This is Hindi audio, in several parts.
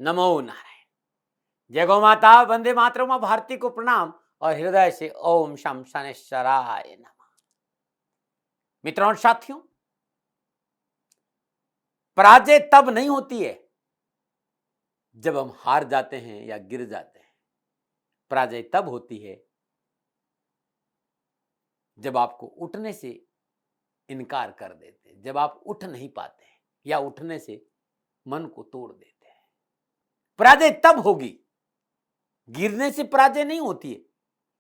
नमो नारायण। जय गौ माता, वंदे मातरम, मां भारती को प्रणाम और हृदय से ओम शम शनेश्वराय नमः। मित्रों और साथियों, पराजय तब नहीं होती है जब हम हार जाते हैं या गिर जाते हैं। पराजय तब होती है जब आपको उठने से इनकार कर देते हैं, जब आप उठ नहीं पाते हैं या उठने से मन को तोड़ देते हैं। पराजय तब होगी, गिरने से पराजय नहीं होती है।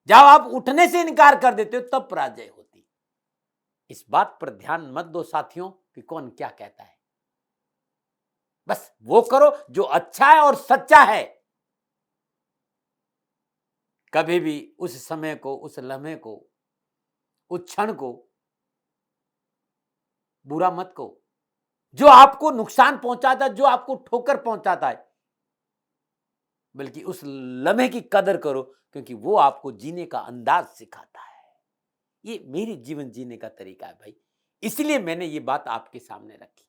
जब आप उठने से इनकार कर देते हो तब पराजय होती है। इस बात पर ध्यान मत दो साथियों कि कौन क्या कहता है। बस वो करो जो अच्छा है और सच्चा है। कभी भी उस समय को, उस लम्हे को, उस क्षण को बुरा मत कहो जो आपको नुकसान पहुंचाता है, जो आपको ठोकर पहुंचाता है, बल्कि उस लम्हे की कदर करो क्योंकि वो आपको जीने का अंदाज सिखाता है। ये मेरी जीवन जीने का तरीका है भाई, इसलिए मैंने ये बात आपके सामने रखी।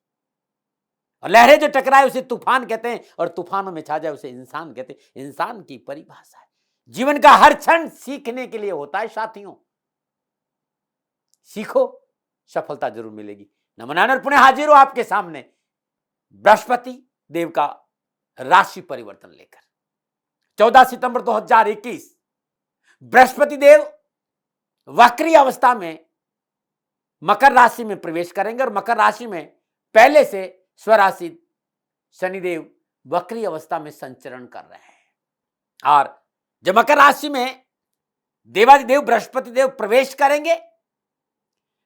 और लहरें जो टकराए उसे तूफान कहते हैं और तूफानों में छा जाए उसे इंसान कहते हैं। इंसान की परिभाषा है। जीवन का हर क्षण सीखने के लिए होता है साथियों। सीखो, सफलता जरूर मिलेगी। नमनानर पुणे हाजिर हो आपके सामने बृहस्पति देव का राशि परिवर्तन लेकर। 14 सितंबर 2021 बृहस्पति देव वक्री अवस्था में मकर राशि में प्रवेश करेंगे और मकर राशि में पहले से स्वराशि शनिदेव वक्री अवस्था में संचरण कर रहे हैं। और जब मकर राशि में देवादिदेव बृहस्पति देव प्रवेश करेंगे,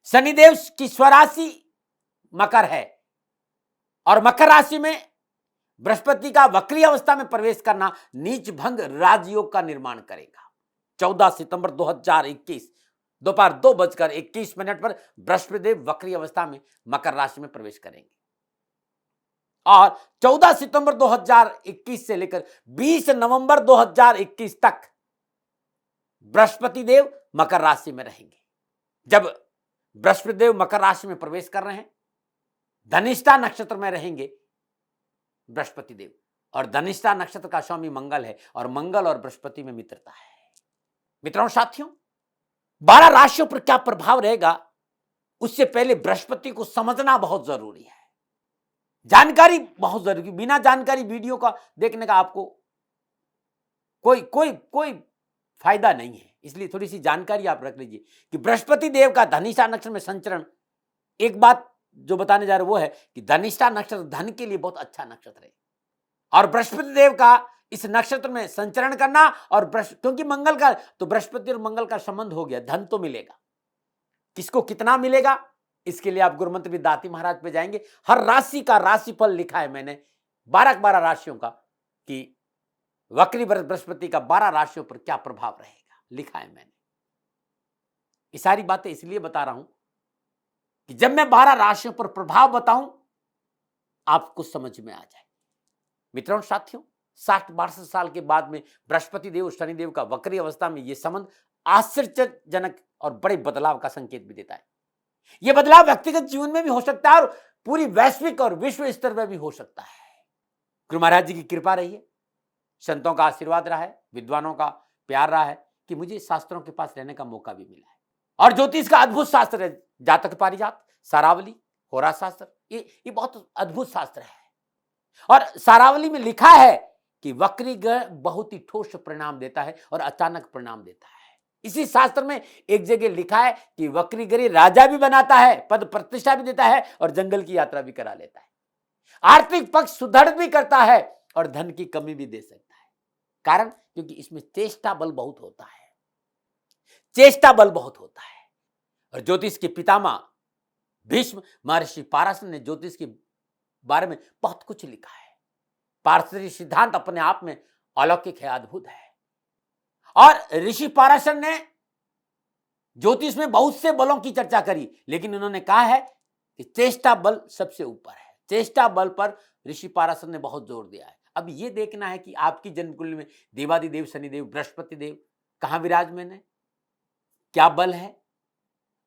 शनिदेव की स्वराशि मकर है और मकर राशि में बृहस्पति का वक्री अवस्था में प्रवेश करना नीच भंग राजयोग का निर्माण करेगा। 14 सितंबर 2021 दोपहर 2:21 पर बृहस्पति देव वक्री अवस्था में मकर राशि में प्रवेश करेंगे और 14 सितंबर 2021 से लेकर 20 नवंबर 2021 तक बृहस्पति देव मकर राशि में रहेंगे। जब बृहस्पति देव मकर राशि में प्रवेश कर रहे हैं, धनिष्ठा नक्षत्र में रहेंगे बृहस्पति देव और धनिष्ठा नक्षत्र का स्वामी मंगल है और मंगल और बृहस्पति में मित्रता है। मित्रों साथियों, 12 राशियों पर क्या प्रभाव रहेगा उससे पहले बृहस्पति को समझना बहुत जरूरी है। जानकारी बहुत जरूरी। बिना जानकारी वीडियो का देखने का आपको कोई फायदा नहीं है। इसलिए थोड़ी सी जानकारी आप रख लीजिए कि बृहस्पति देव का धनिष्ठा नक्षत्र में संचरण, एक बात जो बताने जा रहे वो है कि धनिष्ठा नक्षत्र धन के लिए बहुत अच्छा नक्षत्र है और बृहस्पति देव का इस नक्षत्र में संचरण करना और क्योंकि मंगल का तो बृहस्पति और मंगल का संबंध हो गया, धन तो मिलेगा। किसको कितना मिलेगा इसके लिए आप गुरुमंत्र विद्यार्थी महाराज पे जाएंगे। हर राशि का राशिफल लिखा है मैंने 12 राशियों का कि वक्री बृहस्पति का 12 राशियों पर क्या प्रभाव रहेगा, लिखा है मैंने। ये सारी बातें इसलिए बता रहा हूं कि जब मैं 12 राशियों पर प्रभाव बताऊं आपको समझ में आ जाए। मित्रों साथियों, 60-62 साल के बाद में बृहस्पति देव शनिदेव का वक्री अवस्था में यह संबंध आश्चर्यजनक और बड़े बदलाव का संकेत भी देता है। यह बदलाव व्यक्तिगत जीवन में भी हो सकता है और पूरी वैश्विक और विश्व स्तर पर भी हो सकता है। गुरु महाराज जी की कृपा रही है, संतों का आशीर्वाद रहा है, विद्वानों का प्यार रहा है कि मुझे शास्त्रों के पास रहने का मौका भी मिला है। और ज्योतिष का अद्भुत शास्त्र है, जातक पारिजात, सारावली, होरा शास्त्र, ये बहुत अद्भुत शास्त्र है। और सारावली में लिखा है कि वक्री ग्रह बहुत ही ठोस परिणाम देता है और अचानक परिणाम देता है। इसी शास्त्र में एक जगह लिखा है कि वक्री ग्रह राजा भी बनाता है, पद प्रतिष्ठा भी देता है और जंगल की यात्रा भी करा लेता है। आर्थिक पक्ष सुदृढ़ भी करता है और धन की कमी भी दे सकता है। कारण क्योंकि इसमें चेष्टा बल बहुत होता है, चेष्टा बल बहुत होता है। और ज्योतिष के पितामह भीष्म महर्षि पाराशर ने ज्योतिष के बारे में बहुत कुछ लिखा है। पारस्परिक सिद्धांत अपने आप में अलौकिक है, अद्भुत है। और ऋषि पाराशर ने ज्योतिष में बहुत से बलों की चर्चा करी, लेकिन उन्होंने कहा है कि चेष्टा बल सबसे ऊपर है। चेष्टा बल पर ऋषि पाराशर ने बहुत जोर दिया है। अब यह देखना है कि आपकी जन्म कुंडली में देवादिदेव शनिदेव बृहस्पति देव कहां विराजमान है, क्या बल है,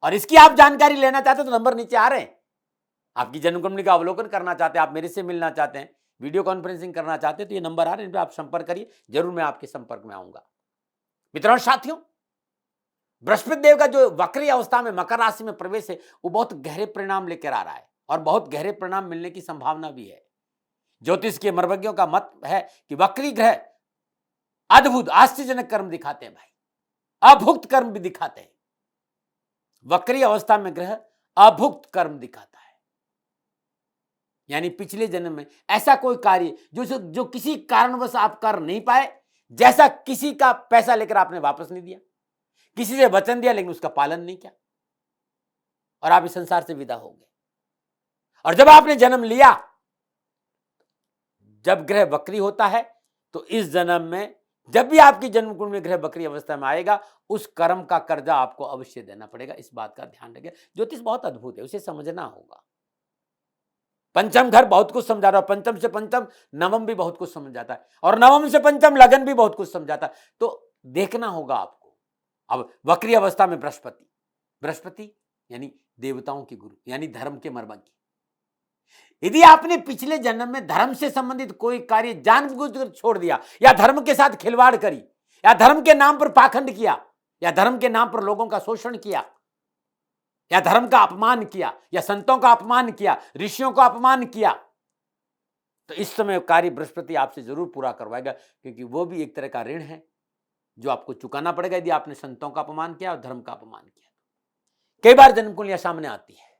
और इसकी आप जानकारी लेना चाहते हैं तो नंबर नीचे आ रहे हैं। आपकी जन्म कुंडली का अवलोकन करना चाहते हैं, आप मेरे से मिलना चाहते हैं, वीडियो कॉन्फ्रेंसिंग करना चाहते हैं तो ये नंबर आ रहे हैं, इन पर आप संपर्क करिए, जरूर मैं आपके संपर्क में आऊंगा। मित्रों साथियों, बृहस्पति देव का जो वक्री अवस्था में मकर राशि में प्रवेश है वो बहुत गहरे परिणाम लेकर आ रहा है और बहुत गहरे परिणाम मिलने की संभावना भी है। ज्योतिष के मर्मज्ञों का मत है कि वक्री ग्रह अद्भुत आश्चर्यजनक कर्म दिखाते हैं भाई, अभुक्त कर्म भी दिखाते हैं। वक्री अवस्था में ग्रह अभुक्त कर्म दिखाता है, यानी पिछले जन्म में ऐसा कोई कार्य जो किसी कारणवश आप कर नहीं पाए, जैसा किसी का पैसा लेकर आपने वापस नहीं दिया, किसी से वचन दिया लेकिन उसका पालन नहीं किया और आप इस संसार से विदा हो गए। और जब आपने जन्म लिया, जब ग्रह वक्री होता है तो इस जन्म में जब भी आपकी जन्म कुंडली में ग्रह वक्री अवस्था में आएगा, उस कर्म का कर्जा आपको अवश्य देना पड़ेगा। इस बात का ध्यान रखिए। ज्योतिष बहुत अद्भुत है, उसे समझना होगा। पंचम घर बहुत कुछ समझा रहा है, पंचम से पंचम नवम भी बहुत कुछ समझ जाता है और नवम से पंचम लगन भी बहुत कुछ समझाता है। तो देखना होगा आपको। अब वक्री अवस्था में बृहस्पति यानी देवताओं के गुरु, यानी धर्म के मर्मज्ञ। यदि आपने पिछले जन्म में धर्म से संबंधित कोई कार्य जानबूझकर छोड़ दिया, या धर्म के साथ खिलवाड़ करी, या धर्म के नाम पर पाखंड किया, या धर्म के नाम पर लोगों का शोषण किया, या धर्म का अपमान किया, या संतों का अपमान किया, ऋषियों का अपमान किया, तो इस समय कार्य बृहस्पति आपसे जरूर पूरा करवाएगा, क्योंकि वो भी एक तरह का ऋण है जो आपको चुकाना पड़ेगा यदि आपने संतों का अपमान किया और धर्म का अपमान किया। कई बार जन्म कुंडलियां सामने आती है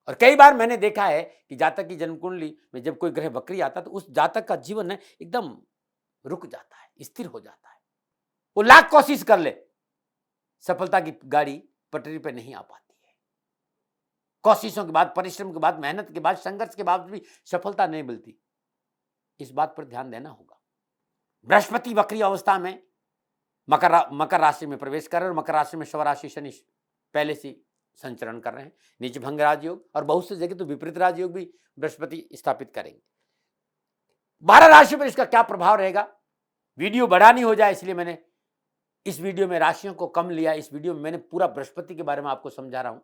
और कई बार मैंने देखा है कि जातक की जन्म कुंडली में जब कोई ग्रह वक्री आता है तो उस जातक का जीवन है एकदम रुक जाता है, स्थिर हो जाता है। वो लाख कोशिश कर ले, सफलता की गाड़ी पटरी पे नहीं आ पाती है। कोशिशों के बाद, परिश्रम के बाद, मेहनत के बाद, संघर्ष के बाद भी सफलता नहीं मिलती। इस बात पर ध्यान देना होगा। बृहस्पति वक्री अवस्था में मकर राशि में प्रवेश कर रहे हैं और मकर राशि में स्वराशि शनि पहले से संचरण कर रहे हैं। नीच भंग राजयोग और बहुत सी जगह तो विपरीत राजयोग भी बृहस्पति स्थापित करेंगे। 12 राशि पर इसका क्या प्रभाव रहेगा, वीडियो बड़ा नहीं हो जाए इसलिए मैंने इस वीडियो में राशियों को कम लिया। इस वीडियो में मैंने पूरा बृहस्पति के बारे में आपको समझा रहा हूं।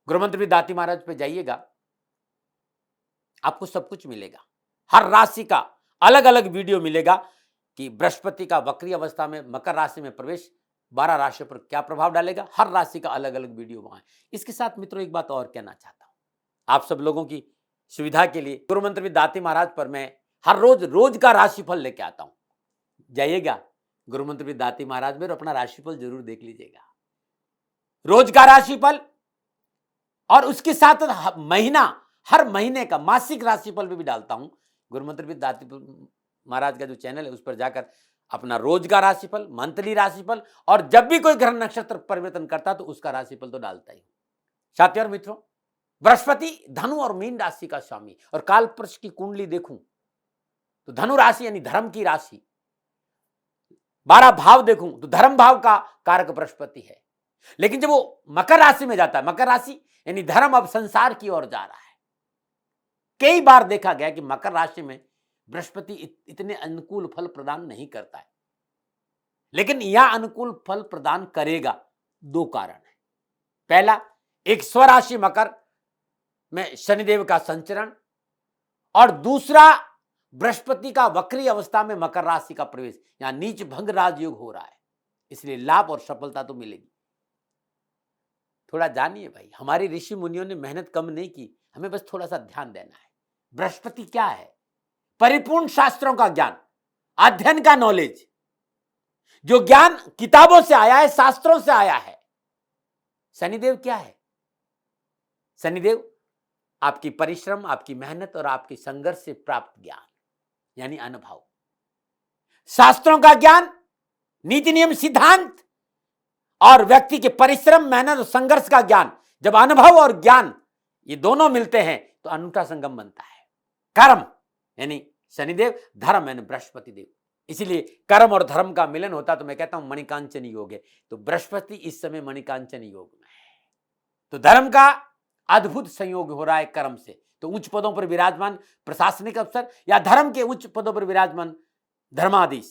गुरुमंत्र दाती महाराज पे जाइएगा, आपको सब कुछ मिलेगा। हर राशि का अलग अलग वीडियो मिलेगा कि बृहस्पति का वक्री अवस्था में मकर राशि में प्रवेश 12 राशियों पर क्या प्रभाव डालेगा। हर राशि का अलग अलग वीडियो वहां है। इसके साथ मित्रों एक बात और कहना चाहता हूं, आप सब लोगों की सुविधा के लिए गुरुमंत्र दाती महाराज पर मैं हर रोज का राशिफल लेके आता हूं। जाइएगा गुरुमंत्र दाती महाराज में और अपना राशिफल जरूर देख लीजिएगा। रोज का राशिफल और उसके साथ हर महीने का मासिक राशिफल भी डालता हूं। गुरुमंत्र दाती महाराज का जो चैनल है उस पर जाकर अपना रोज का राशिफल, मंथली राशिफल और जब भी कोई ग्रह नक्षत्र परिवर्तन करता तो उसका राशिफल तो डालता ही। साथियों और मित्रों, बृहस्पति धनु और मीन राशि का स्वामी और कालपुरुष की कुंडली देखूं तो धनु राशि यानी धर्म की राशि, 12 भाव देखूं तो धर्म भाव का कारक बृहस्पति है। लेकिन जब वो मकर राशि में जाता है, मकर राशि यानी धर्म अब संसार की ओर जा रहा है। कई बार देखा गया कि मकर राशि में बृहस्पति इतने अनुकूल फल प्रदान नहीं करता है, लेकिन यह अनुकूल फल प्रदान करेगा। 2 कारण है। पहला, एक स्वराशि मकर में शनिदेव का संचरण और दूसरा बृहस्पति का वक्री अवस्था में मकर राशि का प्रवेश, यहां नीच भंग राजयोग हो रहा है, इसलिए लाभ और सफलता तो मिलेगी। थोड़ा जानिए भाई, हमारे ऋषि मुनियों ने मेहनत कम नहीं की, हमें बस थोड़ा सा ध्यान देना है। बृहस्पति क्या है? परिपूर्ण शास्त्रों का ज्ञान, अध्ययन का नॉलेज, जो ज्ञान किताबों से आया है, शास्त्रों से आया है। शनिदेव क्या है? शनिदेव आपकी परिश्रम, आपकी मेहनत और आपकी संघर्ष से प्राप्त ज्ञान यानी अनुभव। शास्त्रों का ज्ञान, नीति नियम सिद्धांत और व्यक्ति के परिश्रम, मेहनत और संघर्ष का ज्ञान, जब अनुभव और ज्ञान ये दोनों मिलते हैं तो अनूठा संगम बनता है। कर्म यानी शनिदेव, धर्म यानी बृहस्पति देव। इसीलिए कर्म और धर्म का मिलन होता तो मैं कहता हूं मणिकांचन योग है। तो बृहस्पति इस समय मणिकांचन योग में है, तो धर्म का अद्भुत संयोग हो रहा है कर्म से। तो उच्च पदों पर विराजमान प्रशासनिक अफसर या धर्म के उच्च पदों पर विराजमान धर्माधीश,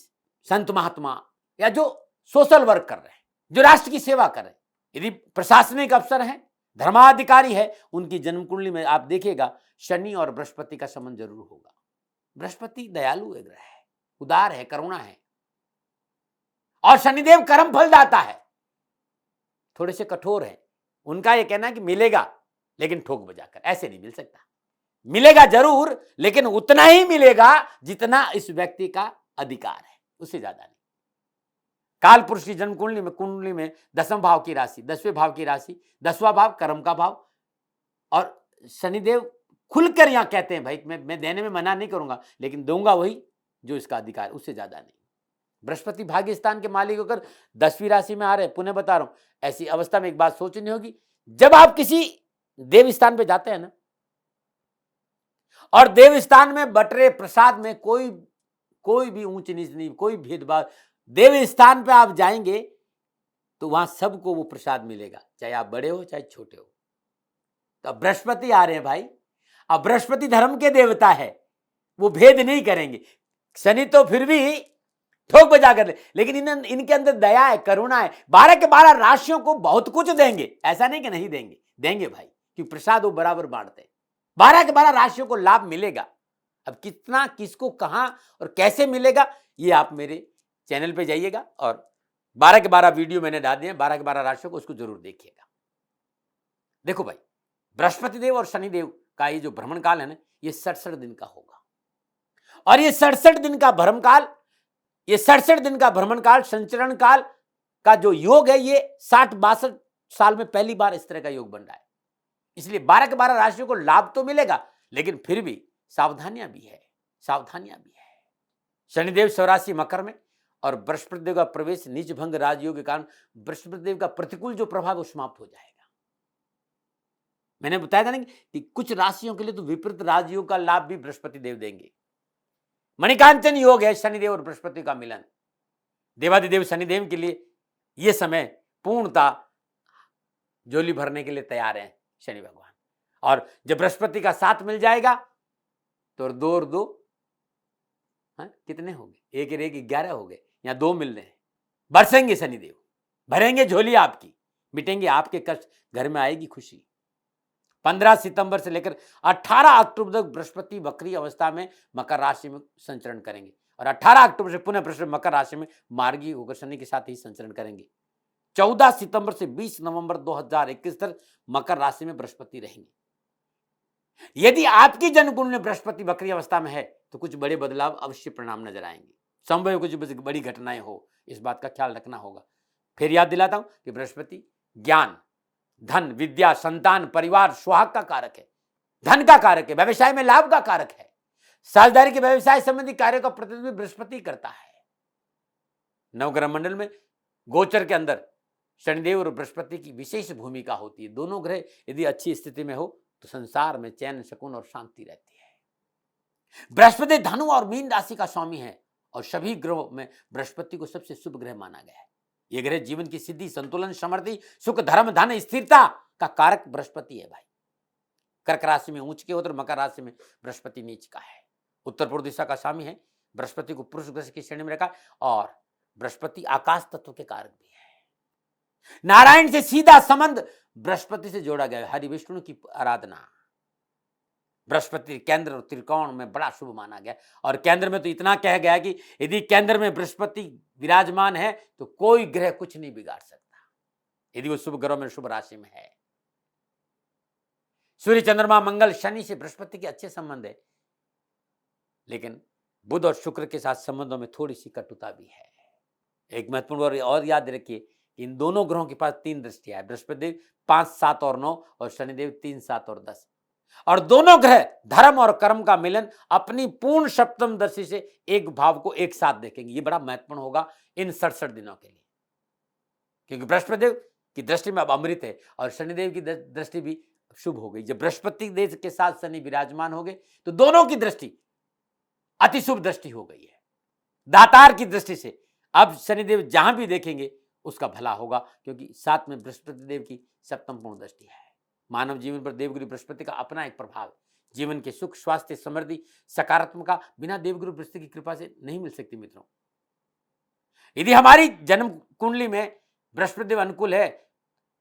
संत महात्मा या जो सोशल वर्क कर रहे हैं, जो राष्ट्र की सेवा कर रहे हैं, यदि प्रशासनिक अफसर हैं, धर्माधिकारी है, उनकी जन्म कुंडली में आप देखिएगा शनि और बृहस्पति का संबंध जरूर होगा। बृहस्पति दयालु है, ग्रह है, उदार है, करुणा है, और शनिदेव कर्म फलदाता है, थोड़े से कठोर है। उनका यह कहना है कि मिलेगा लेकिन ठोक बजाकर, ऐसे नहीं मिल सकता। मिलेगा जरूर, लेकिन उतना ही मिलेगा जितना इस व्यक्ति का अधिकार है, उससे ज्यादा नहीं। काल पुरुष की जन्म कुंडली में 10वें भाव की राशि, 10वें भाव की राशि, 10वां भाव कर्म का भाव, और शनिदेव खुलकर यहां कहते हैं भाई मैं देने में मना नहीं करूंगा, लेकिन दूंगा वही जो इसका अधिकार, उससे ज्यादा नहीं। बृहस्पति भाग्य स्थान के मालिक होकर 10वीं राशि में आ रहे, पुनः बता रहा हूं, ऐसी अवस्था में एक बात सोचनी होगी, जब आप किसी देव स्थान पे जाते हैं ना, और देव स्थान में बटरे प्रसाद में कोई भी ऊंच नीच नहीं, कोई भेदभाव, देव स्थान पे आप जाएंगे तो वहां सबको वो प्रसाद मिलेगा, चाहे आप बड़े हो चाहे छोटे हो। तो अब बृहस्पति आ रहे हैं भाई, अब बृहस्पति धर्म के देवता है, वो भेद नहीं करेंगे। शनि तो फिर भी ठोक बजा कर, लेकिन इनके अंदर दया है, करुणा है। 12 के 12 राशियों को बहुत कुछ देंगे, ऐसा नहीं कि नहीं देंगे, देंगे भाई, क्योंकि प्रसाद वो बराबर बांटते हैं। 12 के 12 राशियों को लाभ मिलेगा। अब कितना, किसको, कहां और कैसे मिलेगा, ये आप मेरे चैनल पे जाइएगा, और 12 के 12 वीडियो मैंने डाल दिए, 12 के 12 राशियों को उसको जरूर देखिएगा। देखो भाई, बृहस्पति देव और शनिदेव का ये जो भ्रमण काल है ना, ये 67 दिन का होगा, और ये 67 दिन का भ्रमण काल, ये 67 दिन का भ्रमण काल, संचरण काल का जो योग है, ये 60-62 साल में पहली बार इस तरह का योग बन रहा है। इसलिए 12 के 12 राशियों को लाभ तो मिलेगा, लेकिन फिर भी सावधानियां भी है, सावधानियां भी है। शनिदेव स्वराशि मकर में, और बृहस्पति देव का प्रवेश नीच भंग राजयोग के कारण बृहस्पति देव का प्रतिकूल जो प्रभाव वो समाप्त हो जाएगा। मैंने बताया था ना कि कुछ राशियों के लिए तो विपरीत राजयोग का लाभ भी बृहस्पति देव देंगे। मणिकांचन योग है शनिदेव और बृहस्पति का मिलन। देवादिदेव शनिदेव के लिए यह समय पूर्णता झोली भरने के लिए तैयार हैं शनि भगवान। और जब बृहस्पति का साथ मिल जाएगा तो 2 और 2 कितने हो गए, 1 और 1 11 हो गए, या 2 मिल रहे हैं। बरसेंगे शनिदेव, भरेंगे झोली आपकी, मिटेंगे आपके कष्ट, घर में आएगी खुशी। 15 सितंबर से लेकर 18 अक्टूबर तक बृहस्पति वक्री अवस्था में मकर राशि में संचरण करेंगे, और 18 अक्टूबर से पुनः बृहस्पति मकर राशि में मार्गी होकर शनि के साथ ही संचरण करेंगे। 14 सितंबर से 20 नवंबर 2021 तक मकर राशि में बृहस्पति रहेंगे। यदि आपकी जन्मकुंडली में बृहस्पति वक्री अवस्था में है तो कुछ बड़े बदलाव अवश्य परिणाम नजर आएंगे। संभव कुछ बड़ी घटनाएं हो, इस बात का ख्याल रखना होगा। फिर याद दिलाता हूं कि बृहस्पति ज्ञान, धन, विद्या, संतान, परिवार, सुहाग का कारक है, धन का कारक है, व्यवसाय में लाभ का कारक है। साझेदारी के व्यवसाय संबंधी कार्यों का प्रतिनिधित्व बृहस्पति करता है। नवग्रह मंडल में गोचर के अंदर शनिदेव और बृहस्पति की विशेष भूमिका होती है। दोनों ग्रह यदि अच्छी स्थिति में हो तो संसार में चैन, सुकून और शांति रहती है। बृहस्पति धनु और मीन राशि का स्वामी है, और सभी ग्रहों में बृहस्पति को सबसे शुभ ग्रह माना गया है। यह ग्रह जीवन की सिद्धि, संतुलन, समृद्धि, सुख, धर्म, धन, स्थिरता का कारक बृहस्पति है भाई। कर्क राशि में उच्च के होकर मकर राशि में बृहस्पति नीच का है। उत्तर पूर्व दिशा का स्वामी है। बृहस्पति को पुरुष ग्रह की श्रेणी में रखा, और बृहस्पति आकाश तत्व के कारक भी है। नारायण से सीधा संबंध बृहस्पति से जोड़ा गया है। हरि विष्णु की आराधना बृहस्पति केंद्र और त्रिकोण में बड़ा शुभ माना गया, और केंद्र में तो इतना कह गया कि यदि केंद्र में बृहस्पति विराजमान है तो कोई ग्रह कुछ नहीं बिगाड़ सकता, यदि वो शुभ ग्रह में, शुभ राशि में है। सूर्य, चंद्रमा, मंगल, शनि से बृहस्पति के अच्छे संबंध है, लेकिन बुध और शुक्र के साथ संबंधों में थोड़ी सी कटुता भी है। एक महत्वपूर्ण और याद रखिए, इन दोनों ग्रहों के पास 3 दृष्टियां है। बृहस्पति 5, 7 और 9, और शनिदेव 3, 7 और 10। और दोनों ग्रह धर्म और कर्म का मिलन अपनी पूर्ण सप्तम दृष्टि से एक भाव को एक साथ देखेंगे। ये बड़ा महत्वपूर्ण होगा इन 67 दिनों के लिए, क्योंकि बृहस्पति की दृष्टि में अब अमृत है, और शनिदेव की दृष्टि भी शुभ हो गई। जब बृहस्पति देव के साथ शनि विराजमान हो गए तो दोनों की दृष्टि अति शुभ दृष्टि हो गई है। दातार की दृष्टि से अब शनिदेव जहां भी देखेंगे उसका भला होगा, क्योंकि साथ में बृहस्पति देव की सप्तम पूर्ण दृष्टि है। मानव जीवन पर देवगुरु बृहस्पति का अपना एक प्रभाव है। जीवन के सुख, स्वास्थ्य, समृद्धि, सकारात्मकता बिना देवगुरु बृहस्पति की कृपा से नहीं मिल सकती मित्रों। यदि हमारी जन्म कुंडली में बृहस्पति देव अनुकूल है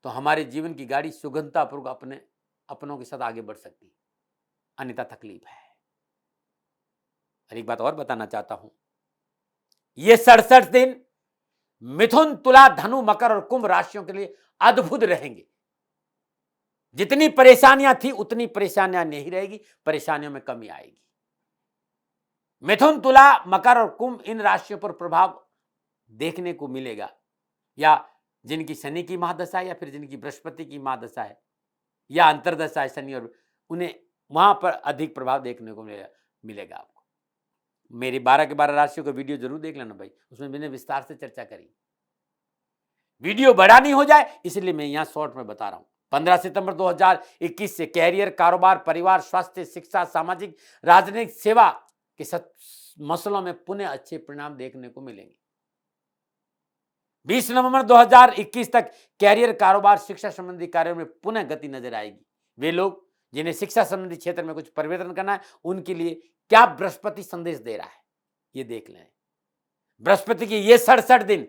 तो हमारे जीवन की गाड़ी सुगमता पूर्वक अपने अपनों के साथ आगे बढ़ सकती है। अन्यथा तकलीफ है। और एक बात और बताना चाहता हूं, ये 67 दिन मिथुन, तुला, धनु, मकर और कुंभ राशियों के लिए अद्भुत रहेंगे। जितनी परेशानियां थी उतनी परेशानियां नहीं रहेगी, परेशानियों में कमी आएगी। मिथुन, तुला, मकर और कुंभ इन राशियों पर प्रभाव देखने को मिलेगा, या जिनकी शनि की महादशा है, या फिर जिनकी बृहस्पति की महादशा है, या अंतरदशा है शनि, और उन्हें वहां पर अधिक प्रभाव देखने को मिलेगा आपको। मेरी 12 के 12 राशियों का वीडियो जरूर देख लेना भाई, उसमें मैंने विस्तार से चर्चा करी। वीडियो बड़ा नहीं हो जाए इसलिए मैं यहां शॉर्ट में बता रहा हूं। 15 सितंबर 2021 से कैरियर, कारोबार, परिवार, स्वास्थ्य, शिक्षा, सामाजिक, राजनीतिक, सेवा के मसलों में पुनः अच्छे परिणाम देखने को मिलेंगे। 20 नवंबर 2021 तक कैरियर, कारोबार, शिक्षा संबंधी कार्यों में पुनः गति नजर आएगी। वे लोग जिन्हें शिक्षा संबंधी क्षेत्र में कुछ परिवर्तन करना है, उनके लिए क्या बृहस्पति संदेश दे रहा है ये देख लें। बृहस्पति की ये 67 दिन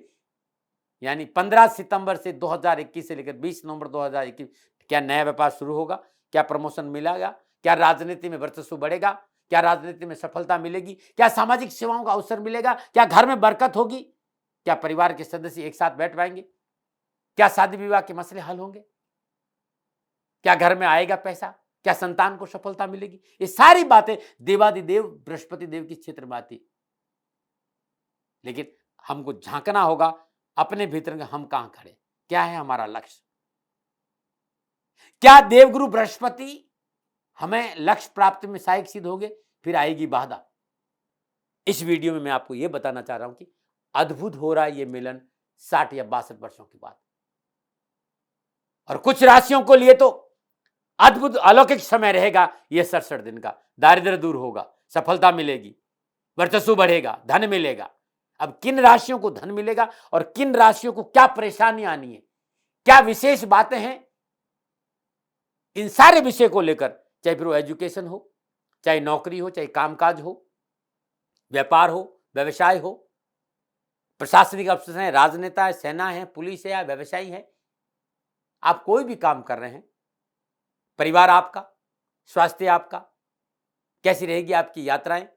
यानी 15 सितंबर से 2021 से लेकर 20 नवंबर 2021, क्या नया व्यापार शुरू होगा, क्या प्रमोशन मिलेगा, क्या राजनीति में वर्चस्व बढ़ेगा, क्या राजनीति में सफलता मिलेगी, क्या सामाजिक सेवाओं का अवसर मिलेगा, क्या घर में बरकत होगी, क्या परिवार के सदस्य एक साथ बैठ पाएंगे, क्या शादी विवाह के मसले हल होंगे, क्या घर में आएगा पैसा, क्या संतान को सफलता मिलेगी। ये सारी बातें देवादिदेव बृहस्पति देव की क्षेत्र में आती, लेकिन हमको झांकना होगा अपने भीतर में, हम कहां खड़े, क्या है हमारा लक्ष्य। क्या देवगुरु बृहस्पति हमें लक्ष्य प्राप्ति में सहायक सिद्ध होंगे, फिर आएगी बाधा। इस वीडियो में मैं आपको यह बताना चाह रहा हूं कि अद्भुत हो रहा है ये मिलन 60 या 62 वर्षों के बाद, और कुछ राशियों को लिए तो अद्भुत अलौकिक समय रहेगा। यह 67 दिन का दारिद्र्य दूर होगा, सफलता मिलेगी, वर्चस्व बढ़ेगा, धन मिलेगा। अब किन राशियों को धन मिलेगा और किन राशियों को क्या परेशानी आनी है, क्या विशेष बातें हैं, इन सारे विषय को लेकर, चाहे फिर वो एजुकेशन हो, चाहे नौकरी हो, चाहे कामकाज हो, व्यापार हो, व्यवसाय हो, प्रशासनिक अफसर हैं, राजनेता है, सेना है, पुलिस है या व्यवसायी है, आप कोई भी काम कर रहे हैं, परिवार आपका, स्वास्थ्य आपका, कैसी रहेगी आपकी यात्राएं,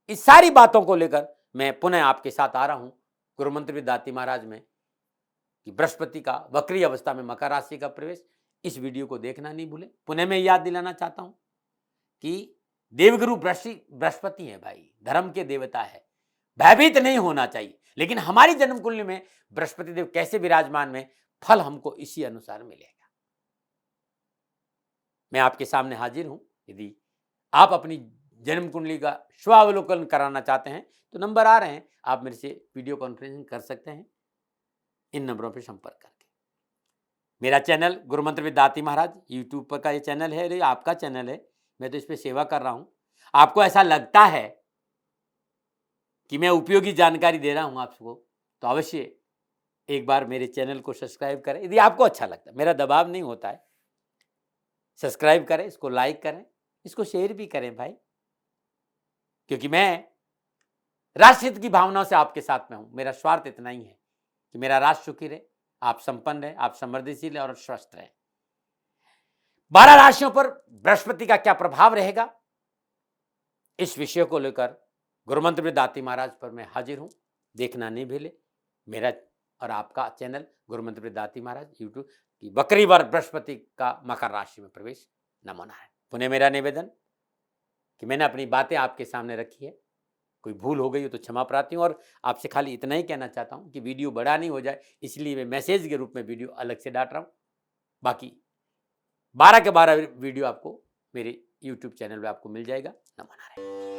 इस सारी बातों को लेकर मैं पुनः आपके साथ आ रहा हूं गुरुमंत्र दाती महाराज में कि बृहस्पति का वक्री अवस्था में मकर राशि का प्रवेश। इस वीडियो को देखना नहीं भूले। पुनः मैं याद दिलाना चाहता हूं कि देवगुरु बृहस्पति है भाई, धर्म के देवता है, भयभीत नहीं होना चाहिए। लेकिन हमारी जन्म कुंडली में बृहस्पति देव कैसे विराजमान में, फल हमको इसी अनुसार मिलेगा। मैं आपके सामने हाजिर हूं। यदि आप अपनी जन्म कुंडली का स्वावलोकन कराना चाहते हैं तो नंबर आ रहे हैं, आप मेरे से वीडियो कॉन्फ्रेंसिंग कर सकते हैं इन नंबरों पर संपर्क करके। मेरा channel Gurumantra with Dati Maharaj YouTube पर का ये चैनल है, आपका चैनल है, मैं तो इस पर सेवा कर रहा हूं। आपको ऐसा लगता है कि मैं उपयोगी जानकारी दे रहा हूं आपको, तो अवश्य एक बार मेरे चैनल को सब्सक्राइब करें। यदि आपको अच्छा लगता है, मेरा दबाव नहीं होता है, सब्सक्राइब करें, इसको लाइक करें, इसको शेयर भी करें भाई, क्योंकि मैं राष्ट्रहित की भावनाओं से आपके साथ में हूं। मेरा स्वार्थ इतना ही है कि मेरा राष्ट्र सुखी रहे, आप संपन्न रहे, आप समृद्धिशील और स्वस्थ रहे। 12 राशियों पर बृहस्पति का क्या प्रभाव रहेगा, इस विषय को लेकर गुरुमंत्र विद दाती महाराज पर मैं हाजिर हूं। देखना नहीं भूले मेरा और आपका channel Gurumantra with Dati Maharaj YouTube की वक्री वर बृहस्पति का मकर राशि में प्रवेश। नमो नारायण। पुनः मेरा निवेदन कि मैंने अपनी बातें आपके सामने रखी है, कोई भूल हो गई हो तो क्षमा प्रार्थी हूँ। और आपसे खाली इतना ही कहना चाहता हूँ कि वीडियो बड़ा नहीं हो जाए, इसलिए मैं मैसेज के रूप में वीडियो अलग से डाल रहा हूँ। बाकी 12 के 12 वीडियो आपको मेरे यूट्यूब चैनल पे आपको मिल जाएगा। नमो नारायण।